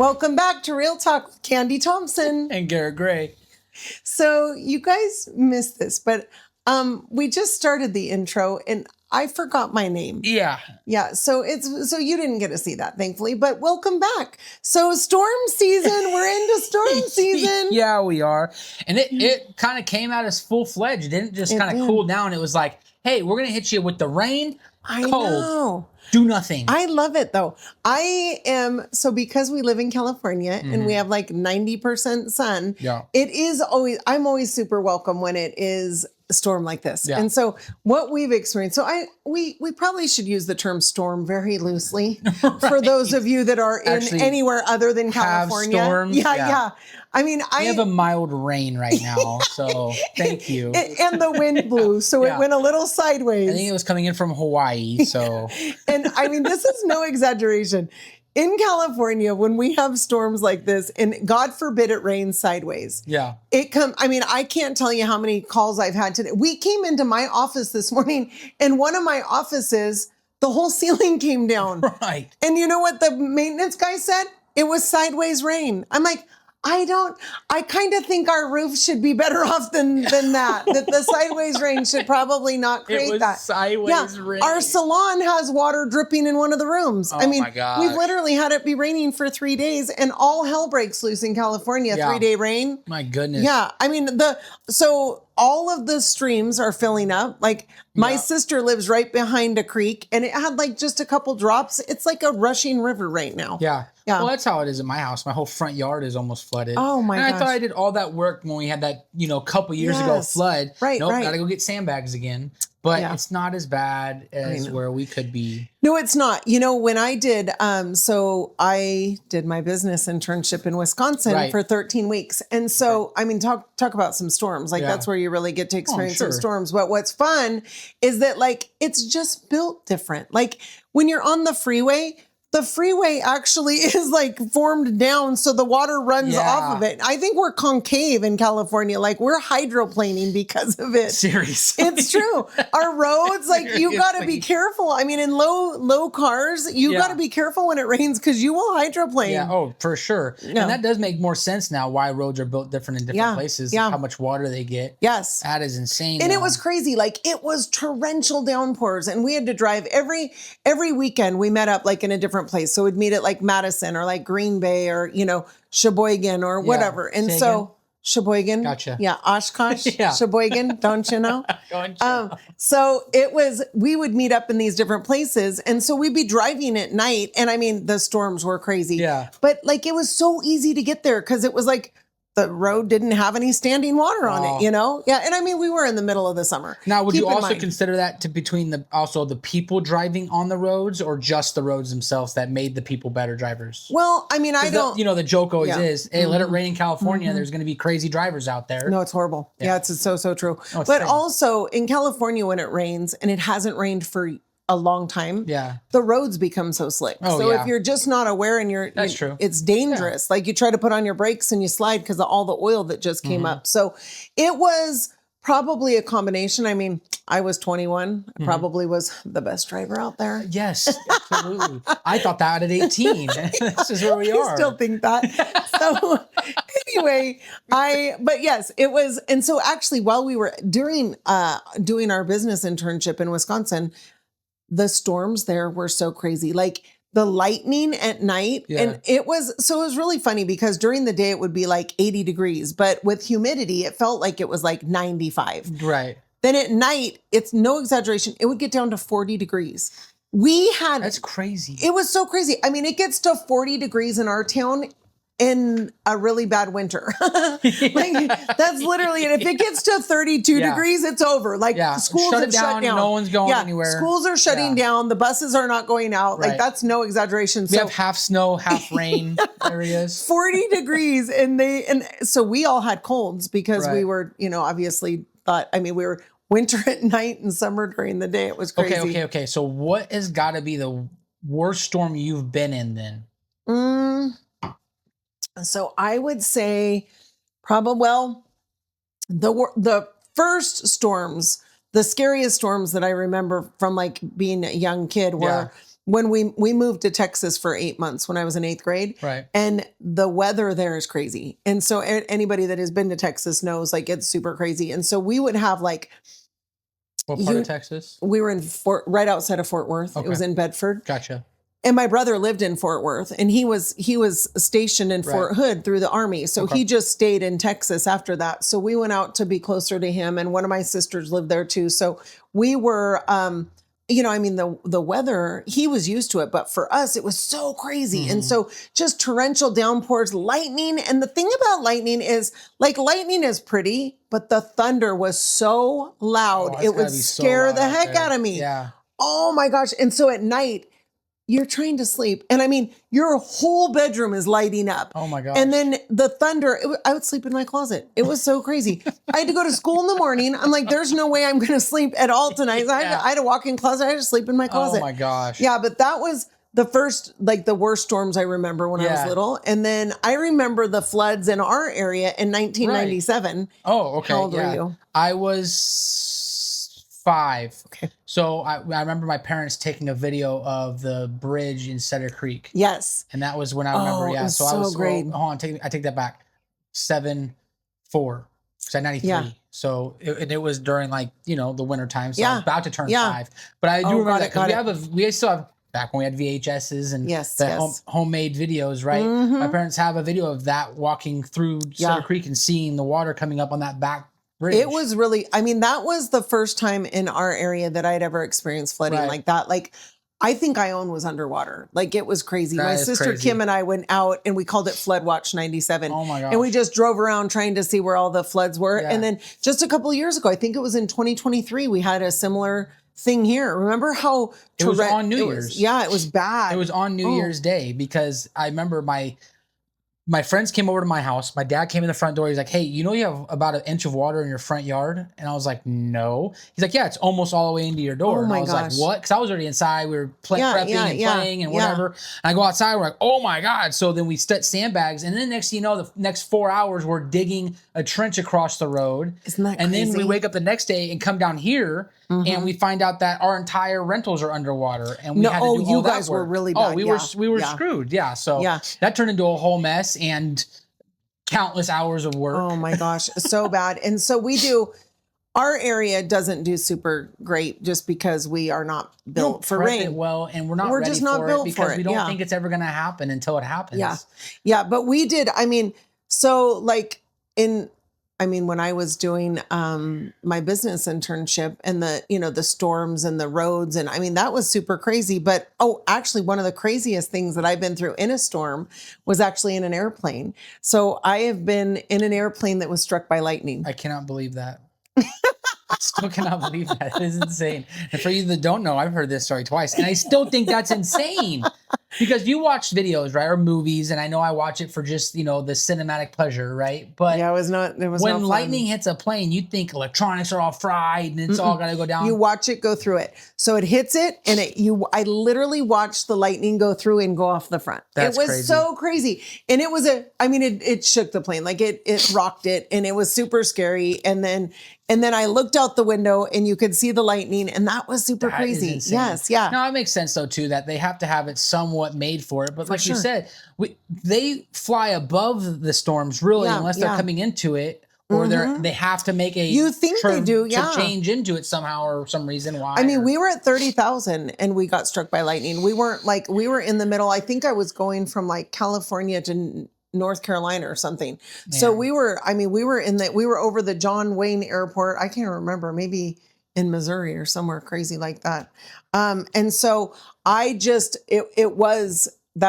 Welcome back to Real Talk with Candy Thompson. And Garrett Gray. So you guys missed this, but we just started the intro and I forgot my name. Yeah. Yeah. So you didn't get to see that, thankfully, but welcome back. So storm season, we're into storm season. Yeah, we are. And it kind of came out as full-fledged. It didn't just kind of cool down. It was like, hey, we're going to hit you with the rain, I cold, know. do nothing. I love it though. So because we live in California and we have like 90% sun, it is always, I'm always super welcome when it is a storm like this. Yeah. And so what we've experienced, we probably should use the term storm very loosely for those of you that are in anywhere other than California. Storms. Yeah. I mean, we have a mild rain right now, so thank you. And the wind blew, so it went a little sideways. I think it was coming in from Hawaii, so. And I mean, this is no exaggeration. In California, when we have storms like this, and God forbid it rains sideways. Yeah. I can't tell you how many calls I've had today. We came into my office this morning, and one of my offices, the whole ceiling came down. Right. And you know what the maintenance guy said? It was sideways rain. I'm like, I kind of think our roof should be better off than that. That the sideways rain should probably not create that. Sideways rain. Our salon has water dripping in one of the rooms. Oh, my gosh. We've literally had it be raining for 3 days and all hell breaks loose in California. 3-day rain. My goodness. Yeah. I mean, so all of the streams are filling up. Like my sister lives right behind a creek and it had like just a couple drops. It's like a rushing river right now. Yeah. Well, that's how it is at my house. My whole front yard is almost flooded. Oh my gosh. I thought I did all that work when we had that, couple years ago flood. Right. Gotta go get sandbags again. But it's not as bad as where we could be. No, it's not. When I did, so I did my business internship in Wisconsin for 13 weeks. And so, I mean, talk about some storms. Like that's where you really get to experience some storms. But what's fun is that like, it's just built different. Like when you're on the freeway actually is like formed down so the water runs off of it. I think we're concave in California. Like we're hydroplaning because of it. Seriously. It's true. Our roads, like you got to be careful. I mean, in low cars, you got to be careful when it rains because you will hydroplane. Yeah. Oh, for sure. And that does make more sense now why roads are built different in different places. How much water they get. Yes. That is insane. And it was crazy. Like it was torrential downpours and we had to drive every weekend. We met up like in a different place. So we'd meet at like Madison or like Green Bay or, Sheboygan or whatever. And so Sheboygan. Gotcha. Yeah. Oshkosh. Sheboygan. Don't you know? Don't you know? So we would meet up in these different places. And so we'd be driving at night. And I mean, the storms were crazy. Yeah. But like, it was so easy to get there because it was like, the road didn't have any standing water on it, Yeah. And I mean, we were in the middle of the summer. Now, would you also consider that between the people driving on the roads or just the roads themselves that made the people better drivers? Well, I mean, the joke always is, hey, let it rain in California. There's going to be crazy drivers out there. No, it's horrible. Yeah, it's so true. Oh, but also in California, when it rains and it hasn't rained for a long time, the roads become so slick. If you're just not aware and that's true. It's dangerous. Like you try to put on your brakes and you slide because of all the oil that just came up. So it was probably a combination. I mean, I was 21. I probably was the best driver out there. Yes, absolutely. I thought that at 18. This is where we are. I still think that. So anyway, but yes, it was. And so actually while we were doing our business internship in Wisconsin, the storms there were so crazy, like the lightning at night. And it was really funny because during the day it would be like 80 degrees, but with humidity, it felt like it was like 95. Right. Then at night, it's no exaggeration. It would get down to 40 degrees. That's crazy. It was so crazy. I mean, it gets to 40 degrees in our town in a really bad winter. Like that's literally it. If it gets to 32 degrees, it's over. Like schools have shut down. No one's going anywhere. Schools are shutting down. The buses are not going out. Like that's no exaggeration. We have half snow, half rain areas. 40 degrees. And so we all had colds because we were, obviously we were winter at night and summer during the day. It was crazy. Okay. So what has got to be the worst storm you've been in then? So I would say the first storms, the scariest storms that I remember from like being a young kid were when we moved to Texas for 8 months when I was in 8th grade. Right. And the weather there is crazy. And so anybody that has been to Texas knows like it's super crazy. And so we would have like, what part of Texas? We were in right outside of Fort Worth. Okay. It was in Bedford. Gotcha. And my brother lived in Fort Worth, and he was stationed in Fort Hood through the Army. So he just stayed in Texas after that. So we went out to be closer to him, and one of my sisters lived there too. So we were, I mean, the weather, he was used to it, but for us, it was so crazy. And so just torrential downpours, lightning. And the thing about lightning is like lightning is pretty, but the thunder was so loud. It would scare the heck out of me. Yeah. Oh my gosh. And so at night, you're trying to sleep. And I mean, your whole bedroom is lighting up. Oh my gosh. And then the thunder, I would sleep in my closet. It was so crazy. I had to go to school in the morning. I'm like, there's no way I'm going to sleep at all tonight. So I had to walk in closet. I had to sleep in my closet. Oh my gosh. Yeah. But that was the first, like the worst storms I remember when I was little. And then I remember the floods in our area in 1997. Right. Oh, okay. How old were you? I was 5. Okay. So I remember my parents taking a video of the bridge in Cedar Creek. Yes. And that was when I remember, It was so I was, great. hold on, I take that back. 7-4. Because I had 93. Yeah. So it was during like, the winter time. So I was about to turn 5. But I do remember that because we still have, back when we had VHSs and homemade videos, right? Mm-hmm. My parents have a video of that walking through Cedar Creek and seeing the water coming up on that back bridge. It was really, that was the first time in our area that I'd ever experienced flooding like that. Like, I think Ione was underwater. Like, it was crazy. My sister Kim and I went out and we called it Flood Watch 97. Oh my gosh. And we just drove around trying to see where all the floods were. Yeah. And then just a couple of years ago, I think it was in 2023, we had a similar thing here. Remember how it was on New Year's? Yeah, it was bad. It was on New Year's Day because I remember my friends came over to my house. My dad came in the front door. He's like, hey, you have about 1 inch of water in your front yard? And I was like, no. He's like, yeah, it's almost all the way into your door. And I was like, what? Because I was already inside. We were prepping and playing and whatever. And I go outside. We're like, oh my God. So then we set sandbags. And then next thing you know, the next 4 hours, we're digging a trench across the road. Isn't that crazy? And then we wake up the next day and come down here. Mm-hmm. And we find out that our entire rentals are underwater, and we had to do all that you guys work. were really bad. We were screwed. Yeah, so that turned into a whole mess and countless hours of work. Oh my gosh, so bad. And so our area doesn't do super great just because we are not built for rain. Well, and we're just not built for it because we don't think it's ever going to happen until it happens. Yeah, but we did. I mean, so like when I was doing my business internship and the storms and the roads, and that was super crazy. But actually one of the craziest things that I've been through in a storm was actually in an airplane. So I have been in an airplane that was struck by lightning. I cannot believe that. I still cannot believe that. It is insane. And for you that don't know, I've heard this story twice, and I still think that's insane. Because you watch videos, right, or movies, and I know I watch it for just, the cinematic pleasure, right? But it was when lightning hits a plane, you think electronics are all fried and it's all got to go down. You watch it go through it. So it hits it, and I literally watched the lightning go through and go off the front. That's it was crazy. So crazy. And it was it shook the plane. Like it rocked it, and it was super scary. And then I looked out the window and you could see the lightning, and that was super crazy. Yes. Yeah. No, it makes sense though too, that they have to have it somewhat made for it. But like you said, they fly above the storms really, unless they're coming into it, or they have to make you think they do, to change into it somehow or some reason why. We were at 30,000 and we got struck by lightning. We weren't we were in the middle. I think I was going from California to North Carolina or something. Man. So we were over the John Wayne Airport. I can't remember, maybe in Missouri or somewhere crazy like that. And so that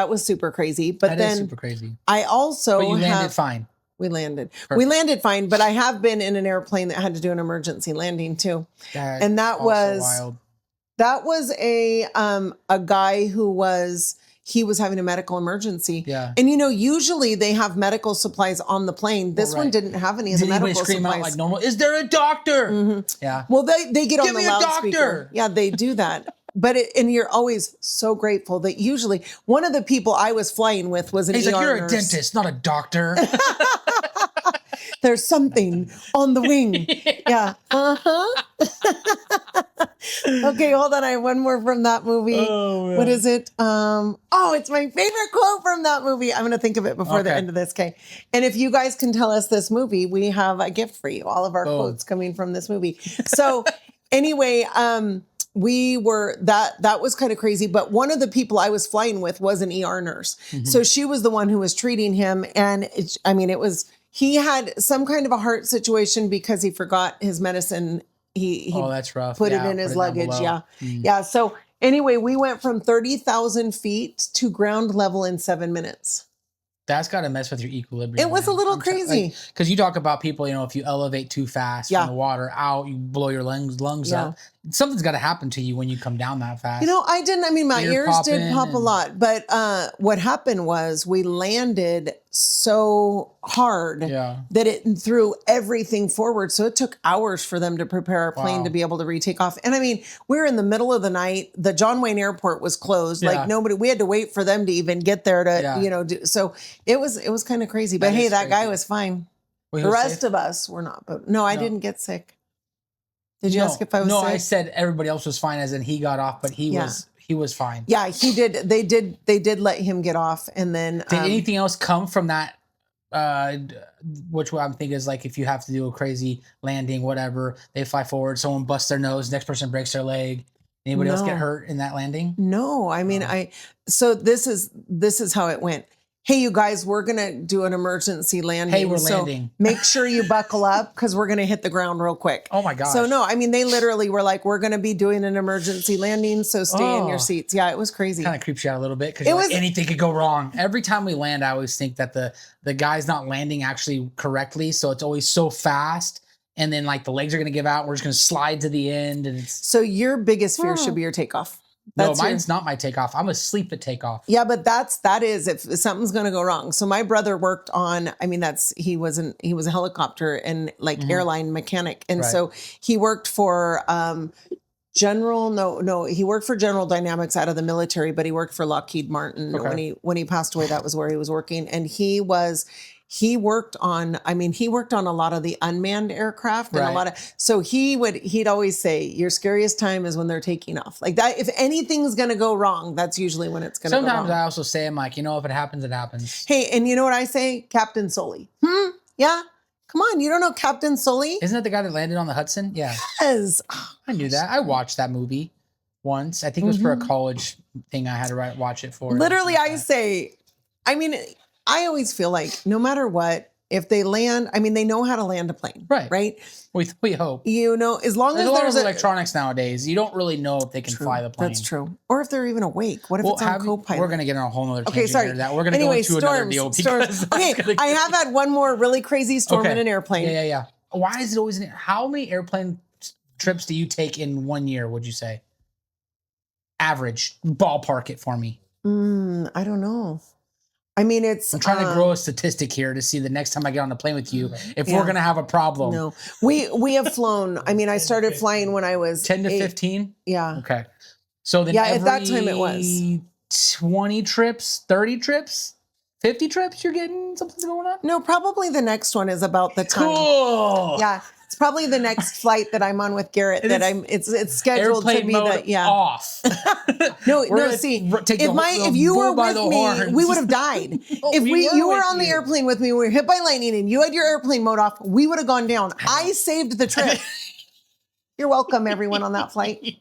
was super crazy. But then super crazy. I also But you landed fine. We landed. Perfect. We landed fine, but I have been in an airplane that had to do an emergency landing too. And that was wild. That was a guy who was having a medical emergency. Yeah. And usually they have medical supplies on the plane. This one didn't have any of the medical supplies. Did anybody scream out like normal? Is there a doctor? Mm-hmm. Yeah. Well, they get on the loudspeaker. Yeah, they do that. But and you're always so grateful that usually one of the people I was flying with was an ER nurse. He's like, you're a dentist, not a doctor. There's something on the wing. Yeah. Uh-huh. Okay, hold on. I have one more from that movie. Oh, what is it? It's my favorite quote from that movie. I'm going to think of it before the end of this. Okay. And if you guys can tell us this movie, we have a gift for you. All of our quotes coming from this movie. So anyway, we were that was kind of crazy. But one of the people I was flying with was an ER nurse. Mm-hmm. So she was the one who was treating him. And he had some kind of a heart situation because he forgot his medicine. He that's rough. Put it in his luggage. Yeah. Yeah. So anyway, we went from 30,000 feet to ground level in 7 minutes. That's got to mess with your equilibrium. It was a little crazy. Because you talk about people, if you elevate too fast from the water out, you blow your lungs up. Something's got to happen to you when you come down that fast. My ears did pop a lot. But what happened was we landed so hard that it threw everything forward. So it took hours for them to prepare our plane to be able to retake off. And we were in the middle of the night. The John Wayne Airport was closed. Like nobody, we had to wait for them to even get there to, so it was kind of crazy. But hey, that guy was fine. The rest of us were not. But no, I didn't get sick. Did you ask if I was sick? No, I said everybody else was fine, as in he got off, but he was fine. Yeah, he did. They did let him get off, and then did anything else come from that? Which I'm thinking is like if you have to do a crazy landing, whatever, they fly forward, someone busts their nose, next person breaks their leg. Anybody else get hurt in that landing? No, so this is how it went. Hey, you guys, we're going to do an emergency landing. Hey, we're landing. Make sure you buckle up because we're going to hit the ground real quick. Oh, my gosh. So, no, they literally were like, we're going to be doing an emergency landing, so stay in your seats. Yeah, it was crazy. Kind of creeps you out a little bit because anything could go wrong. Every time we land, I always think that the guy's not landing actually correctly, so it's always so fast. And then, the legs are going to give out. And we're just going to slide to the end. And so your biggest fear should be your takeoff. Mine's not my takeoff. I'm asleep at takeoff. Yeah, but that is if something's going to go wrong. So my brother worked on, he was a helicopter and airline mechanic. And so he worked for he worked for General Dynamics out of the military, but he worked for Lockheed Martin. Okay. When he passed away, that was where he was working. And he worked on a lot of the unmanned aircraft and so he'd always say your scariest time is when they're taking off. Like that, if anything's going to go wrong, that's usually when it's going to go wrong. Sometimes I also say, I'm like, if it happens, it happens. Hey, and you know what I say? Captain Sully. Yeah. Come on. You don't know Captain Sully? Isn't that the guy that landed on the Hudson? Yeah. Yes. I knew that. I watched that movie once. I think it was for a college thing I had to watch it for. Literally, I always feel like no matter what, if they land, they know how to land a plane. Right? We hope. As long as there's a lot of electronics nowadays, you don't really know if they can fly the plane. That's true. Or if they're even awake. What if it's on co-pilot? We're going to get on a whole other tangent here. We're going to go into another deal. Storms. Okay, I have had one more really crazy storm in an airplane. Yeah. Why is it always how many airplane trips do you take in 1 year, would you say? Average. Ballpark it for me. I don't know. I'm trying to grow a statistic here to see the next time I get on the plane with you if we're going to have a problem. No, we have flown. I started flying when I was 10 to 15. Yeah. Okay. So then at that time it was 20 trips, 30 trips, 50 trips. You're getting something going on? No, probably the next one is about the time. Cool. Yeah. It's probably the next flight that I'm on with Garrett it's scheduled to be off. No, see, if you were with me, we would have died. If you were on the airplane with me, we were hit by lightning and you had your airplane mode off, we would have gone down. I saved the trip. You're welcome, everyone on that flight.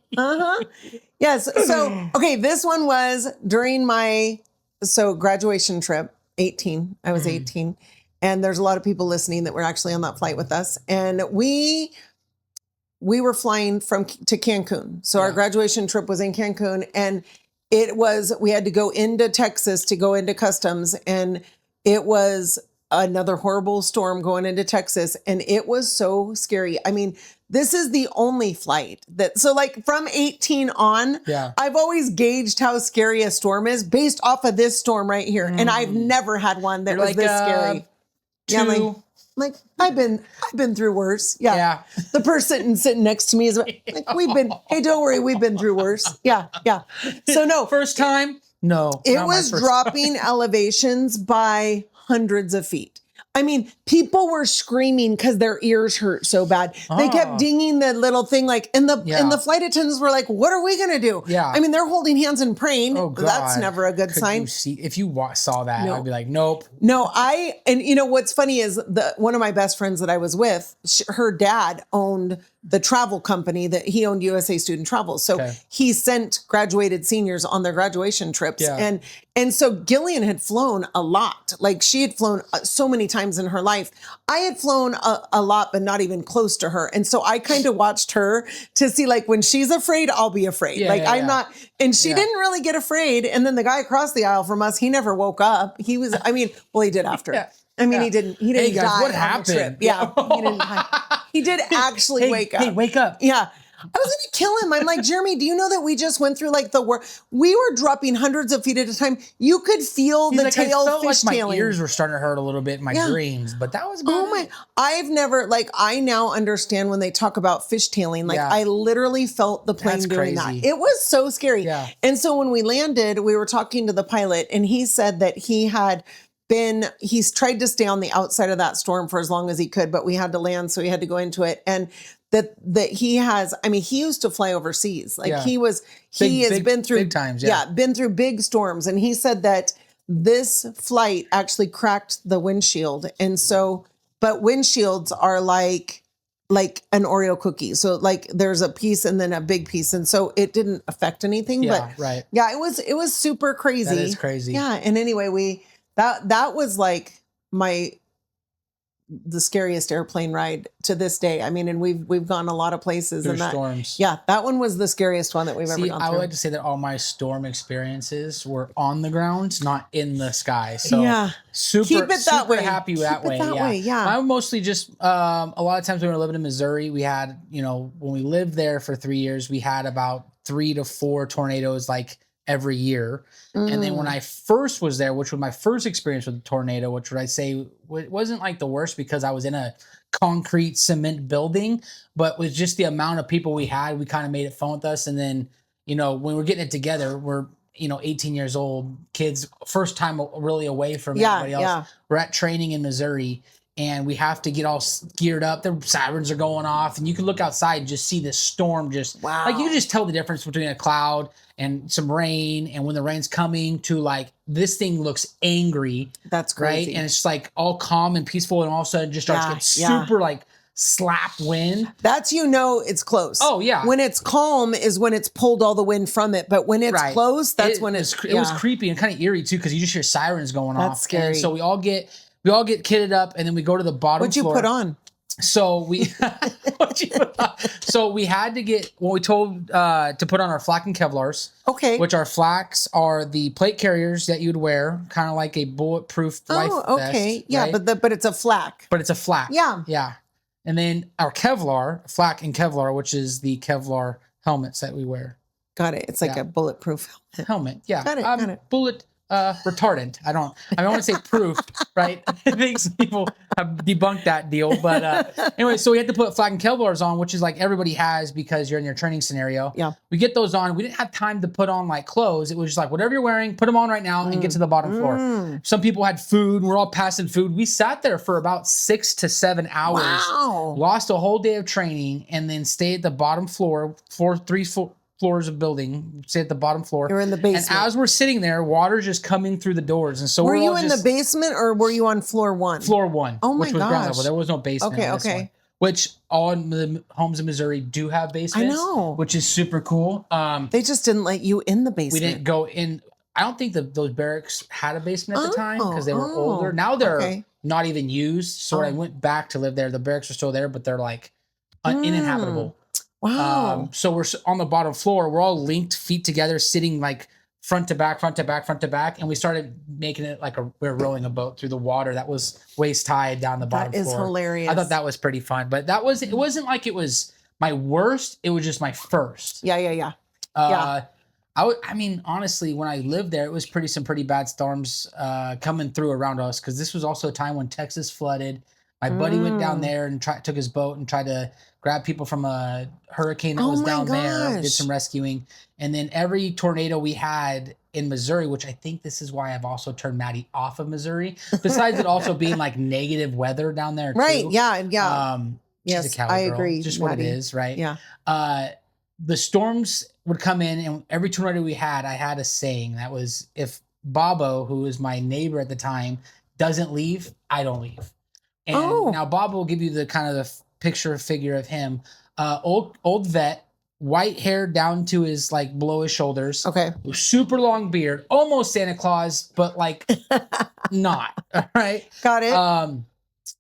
Yes. So, okay, this one was during my graduation trip, 18. I was 18. And there's a lot of people listening that were actually on that flight with us. And we were flying to Cancun. So our graduation trip was in Cancun. And we had to go into Texas to go into customs. And it was another horrible storm going into Texas. And it was so scary. This is the only flight from 18 on, I've always gauged how scary a storm is based off of this storm right here. And I've never had one that was this scary. I've been through worse. Yeah. The person sitting next to me is hey, don't worry, we've been through worse. Yeah. So no. First time? No. It was dropping elevations by hundreds of feet. I mean, people were screaming because their ears hurt so bad. They kept dinging the little thing, like, and the flight attendants were like, "What are we gonna do?" Yeah, I mean, they're holding hands and praying. Oh, God. That's never a good sign. If you saw that, I'd be like, "Nope." No, and you know what's funny is one of my best friends that I was with, her dad owned the travel company that he owned USA Student Travel. So he sent graduated seniors on their graduation trips. Yeah. And so Gillian had flown a lot. Like she had flown so many times in her life. I had flown a lot, but not even close to her. And so I kind of watched her to see, like, when she's afraid, I'll be afraid. I'm not, and she didn't really get afraid. And then the guy across the aisle from us, he never woke up. He was, I mean, well, he did after. I mean, he didn't Hey guys, die what on the trip. happened? Yeah, he didn't die. He did actually wake up. Hey, wake up. Yeah. I was going to kill him. I'm like, Jeremy, do you know that we just went through like we were dropping hundreds of feet at a time. You could feel the tail fishtailing. My ears were starting to hurt a little bit in my dreams, but that was about I've never, like, I now understand when they talk about fishtailing. Like, I literally felt the plane doing that. It was so scary. Yeah. And so when we landed, we were talking to the pilot, and he said that he's tried to stay on the outside of that storm for as long as he could, but we had to land, so he had to go into it. And that he has, I mean, he used to fly overseas. Like he has been through big times. Been through big storms. And he said that this flight actually cracked the windshield. And so, but windshields are like an Oreo cookie. So like there's a piece and then a big piece. And so it didn't affect anything, but it was super crazy. That is crazy. Yeah. And anyway, that was like the scariest airplane ride to this day. I mean, and we've gone a lot of places through storms. Yeah, that one was the scariest one that we've ever gone through. I would like to say that all my storm experiences were on the ground, not in the sky. So super happy that way. Yeah. I'm mostly just a lot of times when we were living in Missouri, we had, when we lived there for 3 years, we had about 3 to 4 tornadoes like every year. And then when I first was there, which was my first experience with a tornado, which would I say wasn't like the worst because I was in a concrete cement building, but with just the amount of people we had, we kind of made it fun with us. And then, when we're getting it together, we're, 18 years old, kids, first time really away from everybody else. Yeah. We're at training in Missouri, and we have to get all geared up. The sirens are going off, and you can look outside and just see this storm. Like you just tell the difference between a cloud and some rain, and when the rain's coming to like this thing looks angry. That's crazy, right? And it's like all calm and peaceful, and all of a sudden just starts getting super like slap wind. That's it's close. Oh yeah. When it's calm is when it's pulled all the wind from it, but when it's close, that's when it was creepy and kind of eerie too, because you just hear sirens going off. That's scary. And so we all get kitted up, and then we go to the bottom floor. What'd you put on? So we had to get we told to put on our flak and Kevlars. Okay. Which our flaks are the plate carriers that you'd wear, kind of like a bulletproof life vest. Oh, okay. Yeah, right? but it's a flak. But it's a flak. Yeah. Yeah. And then our Kevlar, flak and Kevlar, which is the Kevlar helmets that we wear. Got it. It's like a bulletproof helmet. Yeah. Got it. Bullet retardant. I want to say proof, right? I think some people have debunked that deal. But anyway, so we had to put flak and Kevlars on, which is like everybody has because you're in your training scenario. Yeah. We get those on. We didn't have time to put on like clothes. It was just like, whatever you're wearing, put them on right now and get to the bottom floor. Some people had food, and we're all passing food. We sat there for about 6 to 7 hours. Wow. Lost a whole day of training, and then stayed at the bottom floor, 3 floors of building, stay at the bottom floor. You're in the basement. And as we're sitting there, water's just coming through the doors. And so were you in the basement, or were you on floor 1? Floor 1. Oh my gosh. Which was ground level. There was no basement. Okay, okay. Which all the homes in Missouri do have basements. I know. Which is super cool. They just didn't let you in the basement. We didn't go in. I don't think those barracks had a basement at the time because they were older. Now they're not even used. So when I went back to live there, the barracks are still there, but they're like uninhabitable. Wow. So we're on the bottom floor. We're all linked, feet together, sitting like front to back, front to back, front to back. And we started making it like we're rowing a boat through the water that was waist high down the bottom floor. That is hilarious. I thought that was pretty fun. But it wasn't like it was my worst. It was just my first. Yeah. I mean, honestly, when I lived there, it was some pretty bad storms coming through around us, because this was also a time when Texas flooded. My buddy went down there and took his boat and tried to grabbed people from a hurricane that was down there, did some rescuing. And then every tornado we had in Missouri, which I think this is why I've also turned Maddie off of Missouri, besides it also being like negative weather down there too. Right, yeah. Yes, she's a Cali girl, agree. just Maddie. what it is, right? Yeah. The storms would come in, and every tornado we had, I had a saying that was, if Bobo, who was my neighbor at the time, doesn't leave, I don't leave. And now Bobo will give you the kind of the picture figure of him, old vet, white hair down to his like below his shoulders. Okay. Super long beard, almost Santa Claus, but like not. All right. Got it.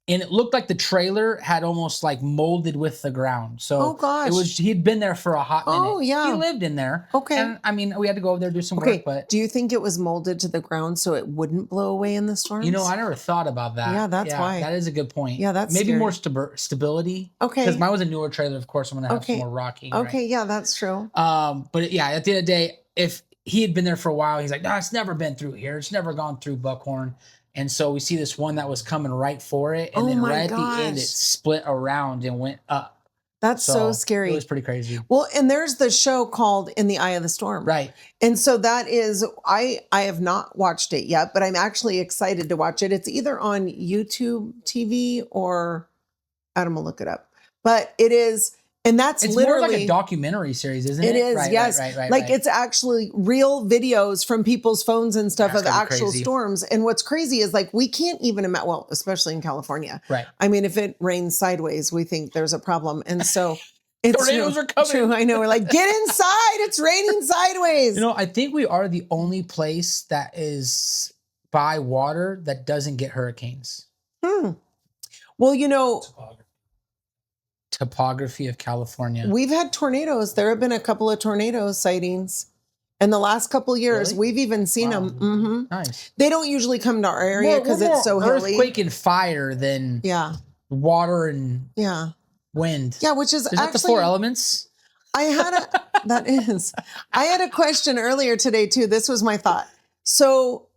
And it looked like the trailer had almost like molded with the ground. So it was, he'd been there for a hot minute. Oh yeah. He lived in there. Okay. And I mean, we had to go over there, do some work, but do you think it was molded to the ground so it wouldn't blow away in the storms? You know, I never thought about that. Yeah, that's why. That is a good point. Yeah, that's maybe scary. more stability. Okay. Because mine was a newer trailer, of course, I'm gonna have some more rocking. Okay, right? yeah, that's true. But yeah, at the end of the day, if he had been there for a while, he's like, no, it's never been through here. It's never gone through Buckhorn. And so we see this one that was coming right for it, and then right at the end, it split around and went up. That's so scary. It was pretty crazy. Well, and there's the show called In the Eye of the Storm. Right. And so that is, I have not watched it yet, but I'm actually excited to watch it. It's either on YouTube TV or Adam will look it up. But it is, and it's literally more like a documentary series, isn't it? It is, right, yes. Right, like it's actually real videos from people's phones and stuff of actual storms. And what's crazy is like we can't even imagine, well, especially in California. Right. I mean, if it rains sideways, we think there's a problem. And so it's tornadoes are coming. True. I know. We're like, get inside. It's raining sideways. You know, I think we are the only place that is by water that doesn't get hurricanes. Well, you know, topography of California. We've had tornadoes. There have been a couple of tornado sightings in the last couple of years. Really? We've even seen them. Mm-hmm. Nice. They don't usually come to our area because it's so hilly. Earthquake and fire than water and wind. Yeah, which is that the four elements? I had a question earlier today too. This was my thought. So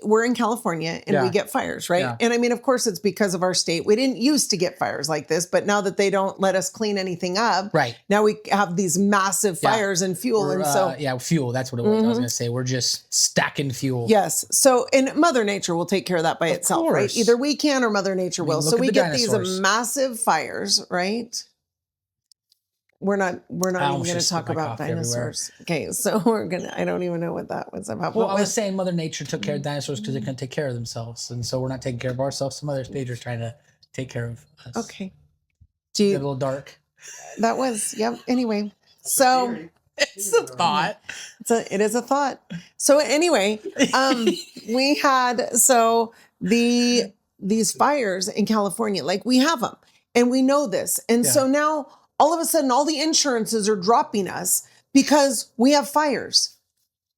we're in California and we get fires, right? Yeah. And I mean, of course, it's because of our state. We didn't used to get fires like this, but now that they don't let us clean anything up, right? Now we have these massive fires and fuel, fuel. That's what it was. I was going to say we're just stacking fuel. Yes. So, and Mother Nature will take care of that by itself, right? Either we can or Mother Nature will. So we get these massive fires, right? We're not even going to talk about dinosaurs. Everywhere. Okay, so I don't even know what that was about. Well, I was saying Mother Nature took care of dinosaurs because they couldn't take care of themselves. And so we're not taking care of ourselves. Some other states are trying to take care of us. Okay. Get a little dark. That was, anyway. So it's a thought. It is a thought. So anyway, we had, these fires in California, like we have them and we know this. And so now, all of a sudden, all the insurances are dropping us because we have fires.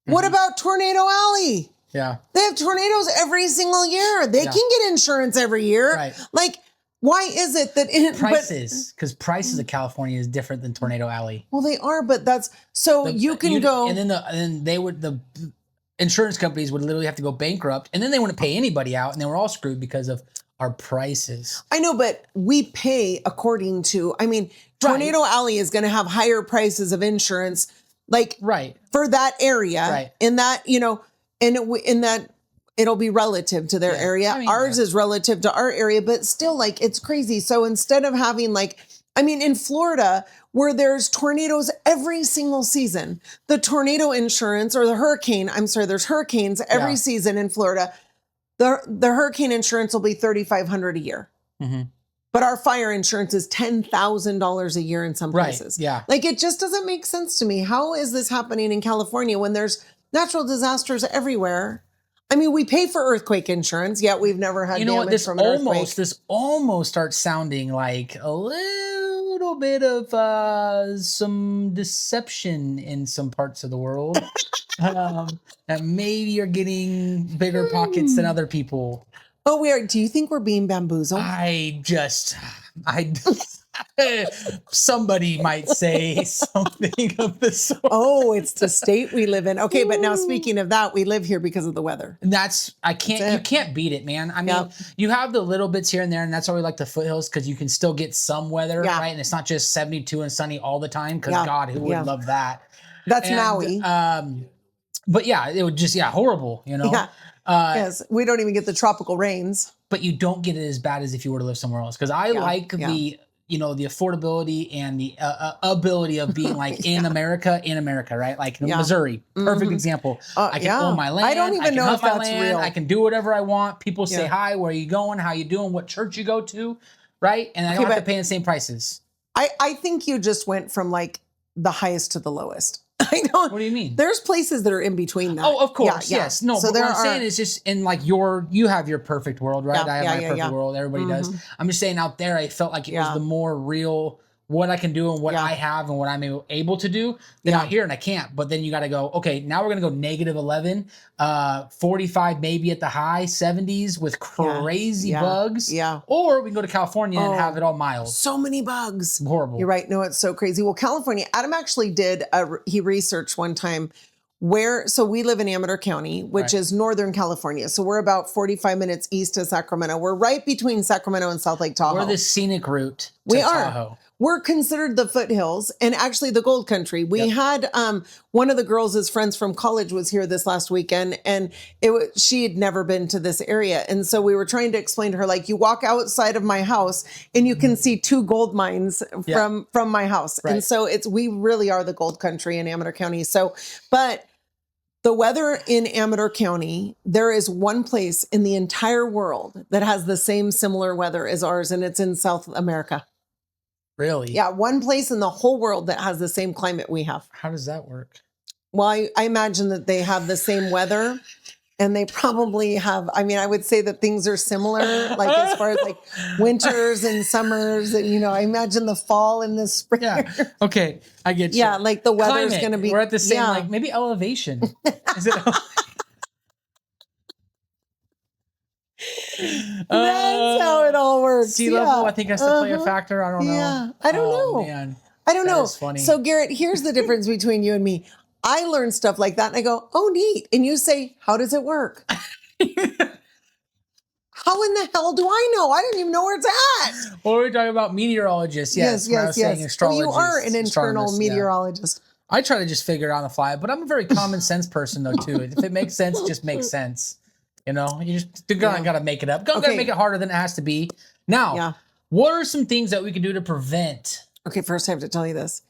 Mm-hmm. What about Tornado Alley? Yeah. They have tornadoes every single year. They can get insurance every year. Right. Like, why is it that... Prices, because prices of California is different than Tornado Alley. Well, they are, but that's... So you can go... And then the insurance companies would literally have to go bankrupt, and then they wouldn't pay anybody out, and they were all screwed because of our prices. I know, but we pay according to, I mean, Tornado Alley is going to have higher prices of insurance, like for that area, in that, in that it'll be relative to their area. I mean, ours is relative to our area, but still like, it's crazy. So instead of having in Florida, where there's tornadoes every single season, the tornado insurance or there's hurricanes every season in Florida. The hurricane insurance will be $3,500 a year. Mm-hmm. But our fire insurance is $10,000 a year in some places. Yeah. Like, it just doesn't make sense to me. How is this happening in California when there's natural disasters everywhere? I mean, we pay for earthquake insurance, yet we've never had damage from an earthquake. This almost starts sounding like a little bit of some deception in some parts of the world. That maybe you're getting bigger pockets than other people. Oh, we are. Do you think we're being bamboozled? I Somebody might say something of the sort. Oh, it's the state we live in. Okay, but now speaking of that, we live here because of the weather. And you can't beat it, man. I mean, you have the little bits here and there, and that's why we like the foothills, because you can still get some weather, right? And it's not just 72 and sunny all the time, because God, who would love that? That's Maui. But yeah, it would just, horrible, you know? Yeah. Yes, we don't even get the tropical rains. But you don't get it as bad as if you were to live somewhere else. Because I like the, the affordability and the ability of being like in America, right? Like Missouri, perfect example. I can own my land. I don't even know if that's real. I can do whatever I want. People say hi, where are you going? How you doing? What church you go to? Right? And I don't have to pay the same prices. I think you just went from like the highest to the lowest. I don't. What do you mean? There's places that are in between that. Oh, of course. Yes. No, so but what I'm saying is just in like you have your perfect world, right? I have my perfect world. Everybody does. I'm just saying out there, I felt like it was the more real what I can do and what I have and what I'm able to do than out here, and I can't. But then you got to go, okay, now we're going to go negative 11, 45 maybe at the high, 70s with crazy bugs. Yeah. Or we can go to California and have it all mild. So many bugs. Horrible. You're right. No, it's so crazy. Well, California, Adam actually he researched one time so we live in Amador County, which is Northern California. So we're about 45 minutes east of Sacramento. We're right between Sacramento and South Lake Tahoe. We're the scenic route to Tahoe. We're considered the foothills and actually the gold country. We had one of the girls' friends from college was here this last weekend, and she had never been to this area. And so we were trying to explain to her, like, you walk outside of my house and you can see 2 gold mines from my house. Right. And so we really are the gold country in Amador County. So, but the weather in Amador County, there is one place in the entire world that has the same similar weather as ours, and it's in South America. Really? Yeah, one place in the whole world that has the same climate we have. How does that work? Well, I imagine that they have the same weather, and they probably have, I would say that things are similar, like as far as like winters and summers, and, I imagine the fall and the spring. Yeah, okay, I get you. Yeah, like the weather's going to be. We're at the same, like maybe elevation. Is it? That's how it all works. Sea level, I think, has to play a factor. I don't know. Yeah, I don't know. Man. I don't know. Is funny. So, Garrett, here's the difference between you and me. I learn stuff like that, and I go, "Oh, neat," and you say, "How does it work?" How in the hell do I know? I don't even know where it's at. Well, we're talking about meteorologists. Yes. Astrologists. Well, you are an internal meteorologist. I try to just figure it out on the fly, but I'm a very common sense person, though, too. If it makes sense, it just makes sense. You just got to make it up. Got to make it harder than it has to be. Now, what are some things that we can do to prevent? Okay, first I have to tell you this.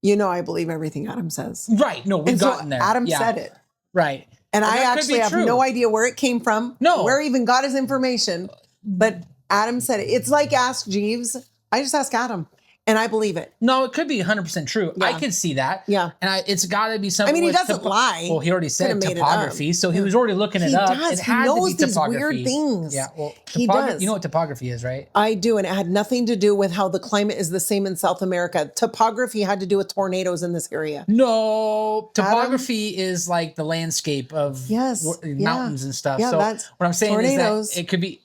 I believe everything Adam says. Right. No, we've gotten there. Adam said it. Right. And I actually have no idea where it came from. No. Where he even got his information. But Adam said it. It's like Ask Jeeves. I just ask Adam. And I believe it. No, it could be 100% true. Yeah. I can see that. Yeah. And it's got to be something. He doesn't lie. Well, he already said topography. So he was already looking it up. Does. It had he knows to be these weird things. Yeah. Well, he does. You know what topography is, right? I do. And it had nothing to do with how the climate is the same in South America. Topography had to do with tornadoes in this area. No. Topography is like the landscape of mountains and stuff. Yeah, so what I'm saying is that it could be,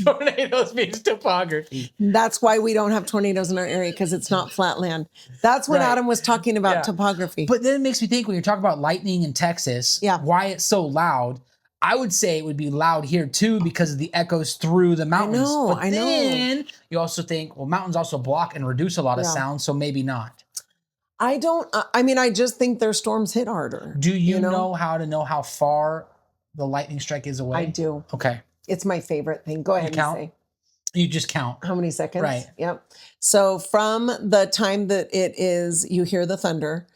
tornadoes means topography. That's why we don't have tornadoes in our area, because it's not flat land. That's when Adam was talking about topography. But then it makes me think, when you're talking about lightning in Texas, why it's so loud. I would say it would be loud here too, because of the echoes through the mountains. I know. Then you also think, well, mountains also block and reduce a lot of sound, so maybe not. I don't. I just think their storms hit harder. Do you know how to know how far the lightning strike is away? I do. Okay. It's my favorite thing. Go ahead and say. You just count. How many seconds? Right. Yep. So from the time that you hear the thunder,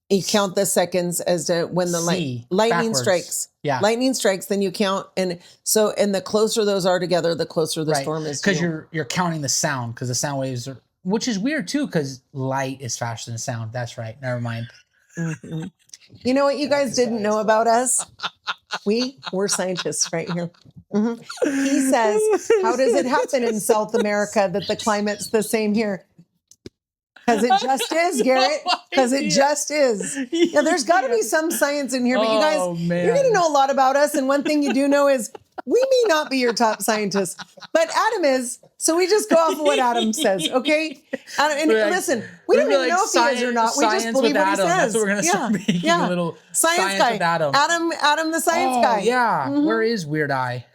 you count the seconds as to when the lightning strikes. Yeah. Lightning strikes, then you count. And the closer those are together, the closer the storm is. Because you're counting the sound, because the sound waves are, which is weird too, because light is faster than sound. That's right. Never mind. Mm-hmm. You know what you guys didn't know about us? We're scientists right here. Mm-hmm. He says, how does it happen in South America that the climate's the same here? Because it just is, Garrett. Because it just is. Yeah, there's got to be some science in here. But you guys, you're going to know a lot about us. And one thing you do know is We may not be your top scientists, but Adam is. So we just go off of what Adam says, okay? And listen, we don't even know if he is or not. We just believe what he says. That's what we're gonna start making a little science guy. with Adam. Adam, the science guy. Yeah. Where is Weird Eye?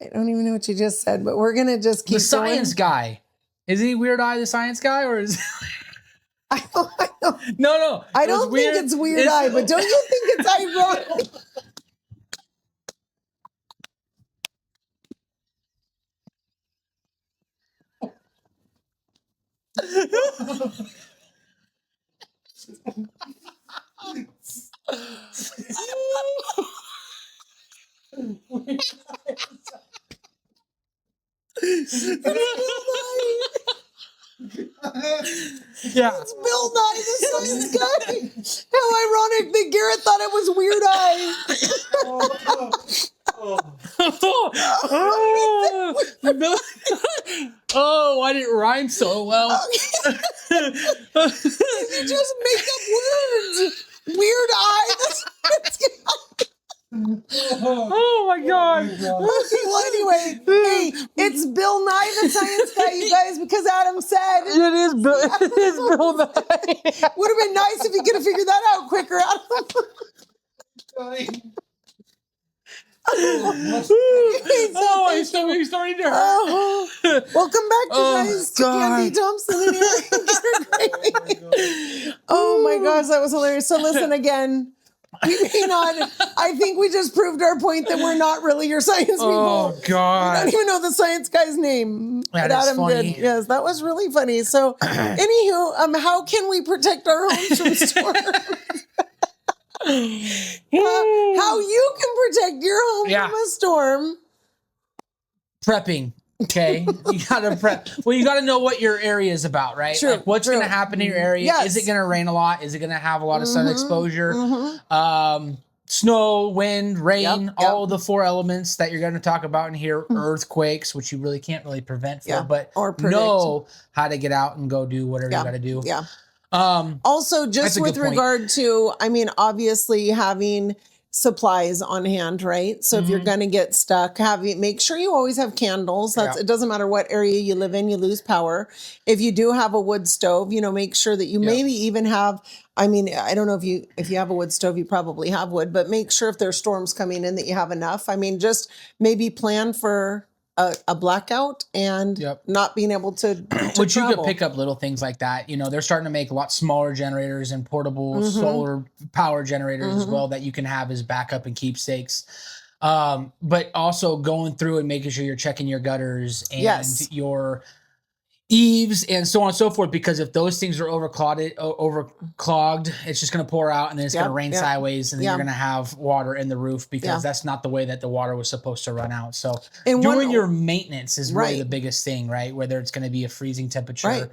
I don't even know what you just said, but we're gonna just keep the science guy. Is he Weird Eye, the science guy, or is? I don't. No. I don't think it's Weird Eye, but don't you think it's ironic? Yeah. It's Bill Nye, the science guy. How ironic that Garrett thought it was Weird Eye. Oh, I didn't rhyme so well. You just make up words. Weird Eye, the science guy. Oh my God. Well, anyway, hey, it's Bill Nye, the science guy, you guys, because Adam said It is Bill. It is Bill Nye. would have been nice if you could have figured that out quicker, Adam. Oh, my stomach's starting to hurt. Welcome back, you guys, to Kandi Thompson and Eric. Oh my gosh, that was hilarious. So listen again. We may not. I think we just proved our point that we're not really your science people. Oh God! I don't even know the science guy's name. That is funny. did. Yes, that was really funny. So, anywho, how can we protect our homes from storms? How you can protect your home from a storm? Prepping. Okay, you gotta prep. Well, you gotta know what your area is about, right? True, like what's gonna happen in your area? Yes. Is it gonna rain a lot? Is it gonna have a lot of sun exposure? Snow, wind, rain, all the 4 elements that you're gonna talk about in here. Earthquakes, which you really can't really prevent for, but know how to get out and go do whatever you gotta do. Yeah. Also, just with regard to, I mean, obviously having supplies on hand, right? So if you're going to get stuck, make sure you always have candles. It doesn't matter what area you live in, you lose power. If you do have a wood stove, make sure that you maybe even have, I mean, I don't know if you have a wood stove, you probably have wood, but make sure if there's storms coming in that you have enough. I mean, just maybe plan for a blackout and not being able to Which travel. You could pick up little things like that. They're starting to make a lot smaller generators and portable solar power generators as well that you can have as backup and keepsakes. But also going through and making sure you're checking your gutters and your eaves and so on and so forth, because if those things are overclogged, it's just going to pour out and then it's going to rain sideways and then you're going to have water in the roof because that's not the way that the water was supposed to run out. So doing your maintenance is really the biggest thing, right? Whether it's going to be a freezing temperature,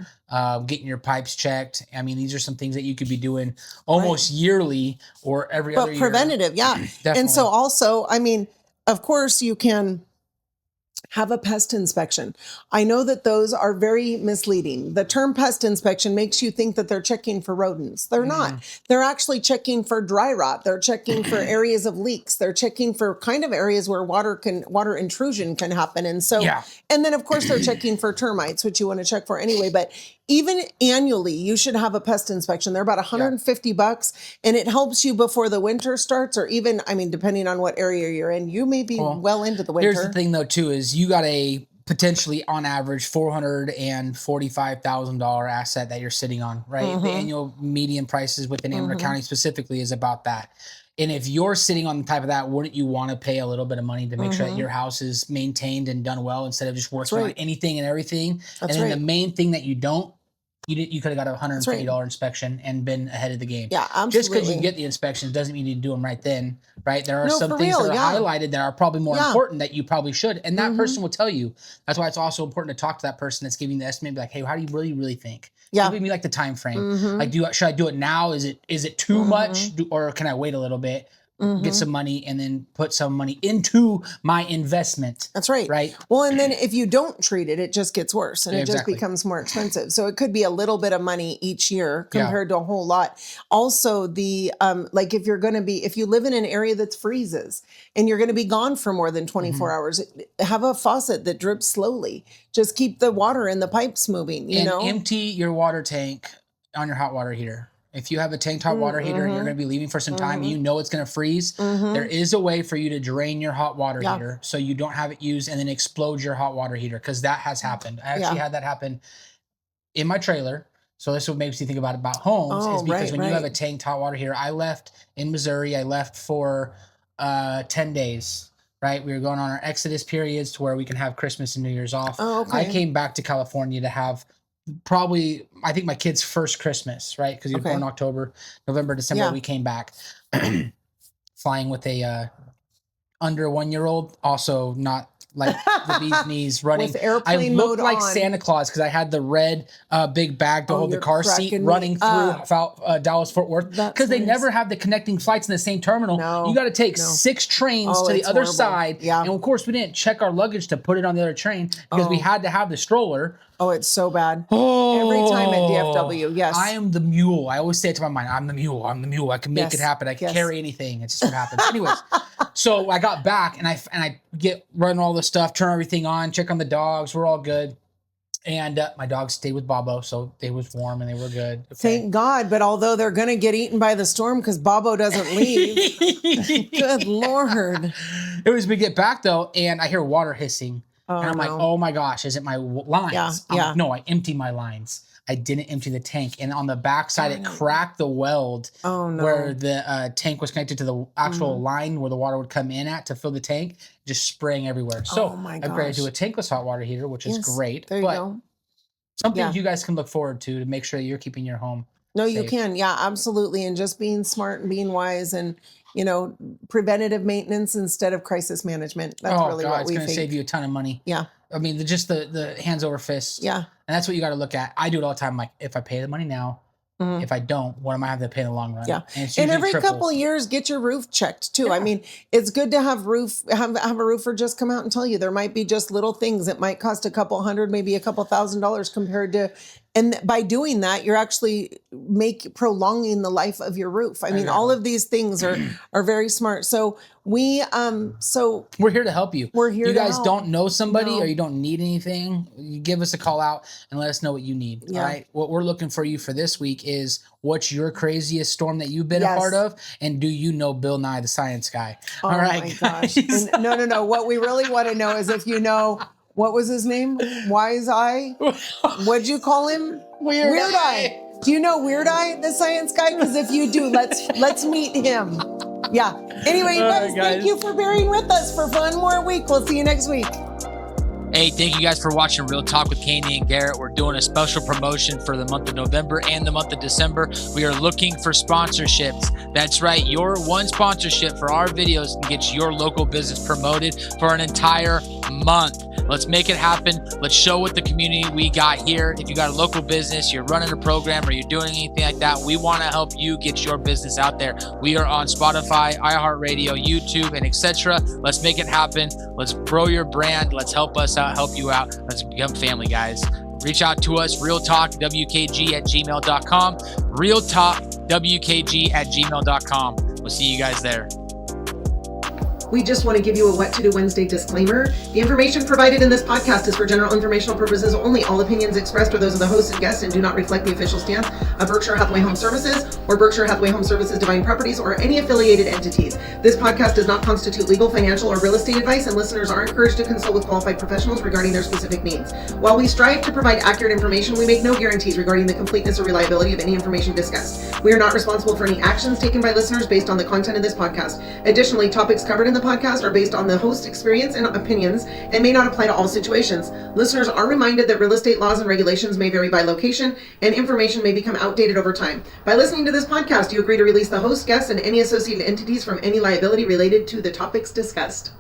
getting your pipes checked. I mean, these are some things that you could be doing almost yearly or every other year. But preventative, Definitely. And so also, I mean, of course you can have a pest inspection. I know that those are very misleading. The term pest inspection makes you think that they're checking for rodents. They're not. They're actually checking for dry rot. They're checking for areas of leaks. They're checking for kind of areas where water intrusion can happen. And so, and then of course they're checking for termites, which you want to check for anyway. But even annually, you should have a pest inspection. They're about $150 and it helps you before the winter starts, or even, I mean, depending on what area you're in, you may be well into the winter. Here's the thing though, too, is you got a potentially on average $445,000 asset that you're sitting on, right? The annual median prices within Amarillo County specifically is about that. And if you're sitting on the type of that, wouldn't you want to pay a little bit of money to make sure that your house is maintained and done well instead of just working on anything and everything? And then the main thing that you don't, you could have got a $150 inspection and been ahead of the game. Yeah, absolutely. Just because you get the inspections doesn't mean you need to do them right then, right? There are some things that are highlighted that are probably more important that you probably should. And that person will tell you. That's why it's also important to talk to that person that's giving the estimate. Be like, hey, how do you really think? Give me like the time frame. Like, should I do it now? Is it too much, or can I wait a little bit? get some money, and then put some money into my investment. That's right. Right. Well, and then if you don't treat it, it just gets worse and it Exactly. just becomes more expensive. So it could be a little bit of money each year compared to a whole lot. Also, the like if you live in an area that freezes and you're going to be gone for more than 24 hours, have a faucet that drips slowly. Just keep the water in the pipes moving. You know, empty your water tank on your hot water heater. If you have a tanked hot water heater and you're going to be leaving for some time and you know it's going to freeze, there is a way for you to drain your hot water heater so you don't have it used and then explode your hot water heater, because that has happened. I actually had that happen in my trailer. So this what makes you think about homes is because when you have a tanked hot water heater, I left in Missouri. I left for 10 days. Right, we were going on our Exodus periods to where we can have Christmas and New Year's off. Oh, okay. I came back to California to have probably, I think, my kid's first Christmas, right? Because he was born in October, November, December. We came back flying with a under 1-year-old, also not like the bee's knees, running. With airplane I looked mode like on. Santa Claus because I had the red big bag to hold the car seat running through Dallas Fort Worth, because they never have the connecting flights in the same terminal. No. You got to take 6 trains to the other side. Yeah. And of course, we didn't check our luggage to put it on the other train because we had to have the stroller. Oh, it's so bad. Every time at DFW, yes. I am the mule. I always say it to my mind, I'm the mule. I'm the mule. I can make it happen. I can carry anything. It's just what happens. Anyways, so I got back and I run all the stuff, turn everything on, check on the dogs. We're all good. And my dogs stayed with Bobo, so they was warm and they were good. Okay. Thank God. But although they're going to get eaten by the storm because Bobo doesn't leave. Good Lord. It was, we get back though, and I hear water hissing. Oh, and I'm like, oh my gosh, is it my lines? Yeah, I'm like, no, I emptied my lines. I didn't empty the tank. And on the backside, it cracked the weld where the tank was connected to the actual line where the water would come in at to fill the tank, just spraying everywhere. So I upgraded to a tankless hot water heater, which is great. There you go. Something you guys can look forward to make sure that you're keeping your home safe. You can. Yeah, absolutely. And just being smart and being wise and, preventative maintenance instead of crisis management. That's really what we think. It's going to save you a ton of money. Yeah. I mean, just the hands over fists. Yeah. And that's what you got to look at. I do it all the time. Like, if I pay the money now, if I don't, what am I having to pay in the long run? Yeah. And every couple of years, get your roof checked too. Yeah. I mean, it's good to have a roofer just come out and tell you. There might be just little things that might cost a couple $100, maybe a couple $1,000 compared to, and by doing that, you're actually prolonging the life of your roof. I mean, all of these things are very smart. So we're here to help you. We're here. You guys don't know somebody or you don't need anything, you give us a call out and let us know what you need. Yeah. All right. What we're looking for you for this week is, what's your craziest storm that you've been a part of? And do you know Bill Nye, the science guy? Oh, all right. My gosh. And no. What we really want to know is if you know, what was his name? Wise Eye? What'd you call him? Weird Eye. Do you know Weird Eye, the science guy? Because if you do, let's meet him. Yeah. Anyway, guys, thank you for bearing with us for one more week. We'll see you next week. Hey, thank you guys for watching Real Talk with Kandi and Garrett. We're doing a special promotion for the month of November and the month of December. We are looking for sponsorships. That's right. Your one sponsorship for our videos can get your local business promoted for an entire month. Let's make it happen. Let's show what the community we got here. If you got a local business, you're running a program, or you're doing anything like that, we want to help you get your business out there. We are on Spotify, iHeartRadio, YouTube, and etc. Let's make it happen. Let's grow your brand. Let's help us out, help you out. Let's become family, guys. Reach out to us, realtalkwkg@gmail.com, realtalkwkg@gmail.com. We'll see you guys there. We just want to give you a What to Do Wednesday disclaimer. The information provided in this podcast is for general informational purposes only. All opinions expressed are those of the host and guests and do not reflect the official stance of Berkshire Hathaway Home Services or Berkshire Hathaway Home Services Divine Properties or any affiliated entities. This podcast does not constitute legal, financial, or real estate advice, and listeners are encouraged to consult with qualified professionals regarding their specific needs. While we strive to provide accurate information, we make no guarantees regarding the completeness or reliability of any information discussed. We are not responsible for any actions taken by listeners based on the content of this podcast. Additionally, topics covered in the podcast are based on the host's experience and opinions and may not apply to all situations. Listeners are reminded that real estate laws and regulations may vary by location and information may become outdated over time. By listening to this podcast, you agree to release the host, guests, and any associated entities from any liability related to the topics discussed.